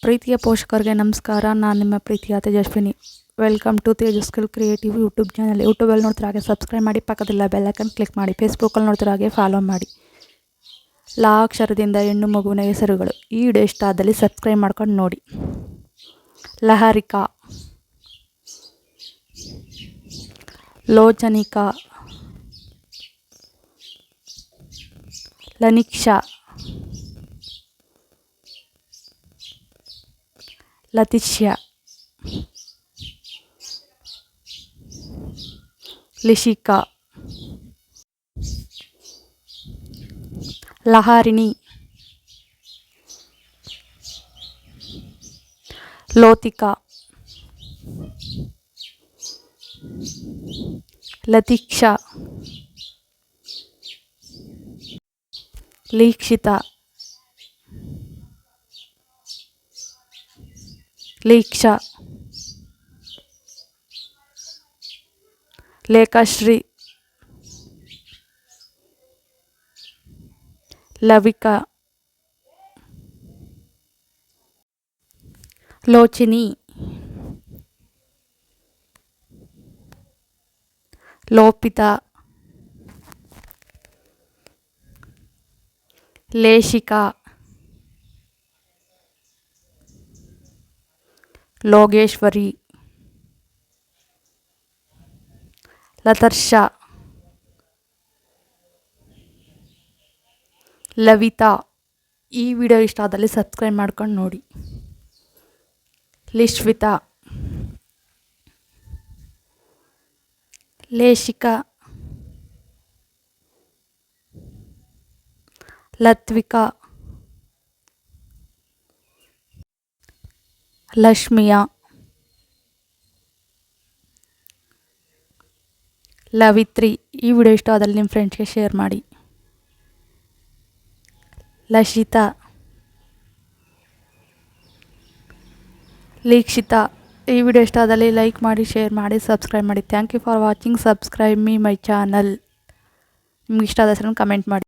ಪ್ರೀತಿಯ ಪೋಷಕರಿಗೆ ನಮಸ್ಕಾರ. ನಾನು ನಿಮ್ಮ ಪ್ರೀತಿಯ Tejaswini. Welcome to Tejaswini creative YouTube channel. ಯೂಟ್ಯೂಬಲ್ಲಿ ನೋಡ್ತಿರೋ ಹಾಗೆ ಸಬ್ಸ್ಕ್ರೈಬ್ ಮಾಡಿ, ಪಕ್ಕದಲ್ಲ ಬೆಲ್ ಐಕಾನ್ ಕ್ಲಿಕ್ ಮಾಡಿ. ಫೇಸ್ಬುಕ್ಕಲ್ಲಿ ನೋಡ್ತಿರೋ ಹಾಗೆ ಫಾಲೋ ಮಾಡಿ. ಲಾ ಅಕ್ಷರದಿಂದ ಹೆಣ್ಣು ಮಗುವಿನ ಹೆಸರುಗಳು. ಈ ವಿಡಿಯೋ ಇಷ್ಟ ಆದಲ್ಲಿ ಸಬ್ಸ್ಕ್ರೈಬ್ ಮಾಡ್ಕೊಂಡು ನೋಡಿ. ಲಹರಿಕಾ, ಲೋಚನಿಕಾ, ಲನಿಕ್ಷಾ, ಲತಿಷ್ಯಾ, ಲಿಶಿಕಾ, ಲಹಾರಿಣಿ, ಲೋತಿಕಾ, ಲತೀಕ್ಷಾ, ಲೀಕ್ಷಿತಾ, ಲೀಕ್ಷಾ, ಲೇಖಶ್ರೀ, ಲವಿಕಾ, ಲೋಚಿನಿ, ಲೋಪಿತಾ, ಲೇಶಿಕಾ, ಲೋಗೇಶ್ವರಿ, ಲತರ್ಷಾ, ಲವಿತಾ. ಈ ವಿಡಿಯೋ ಇಷ್ಟ ಆದಲ್ಲಿ ಸಬ್ಸ್ಕ್ರೈಬ್ ಮಾಡ್ಕೊಂಡು ನೋಡಿ. ಲಿಶ್ವಿತಾ, ಲೇಶಿಕಾ, ಲತ್ವಿಕಾ, ಲಕ್ಷ್ಮಿಯಾ, ಲವಿತ್ರಿ. ಈ ವಿಡಿಯೋ ಇಷ್ಟ ಆದಲ್ಲಿ ನಿಮ್ಮ ಫ್ರೆಂಡ್ಸ್ಗೆ ಶೇರ್ ಮಾಡಿ. ಲಶಿತಾ, ಲೀಕ್ಷಿತಾ. ಈ ವಿಡಿಯೋ ಇಷ್ಟ ಆದಲ್ಲಿ ಲೈಕ್ ಮಾಡಿ, ಶೇರ್ ಮಾಡಿ, ಸಬ್ಸ್ಕ್ರೈಬ್ ಮಾಡಿ. Thank you for watching. Subscribe my channel. ನಿಮ್ಗೆ ಇಷ್ಟ ಆದ ಹೆಸರನ್ನು ಕಮೆಂಟ್ ಮಾಡಿ.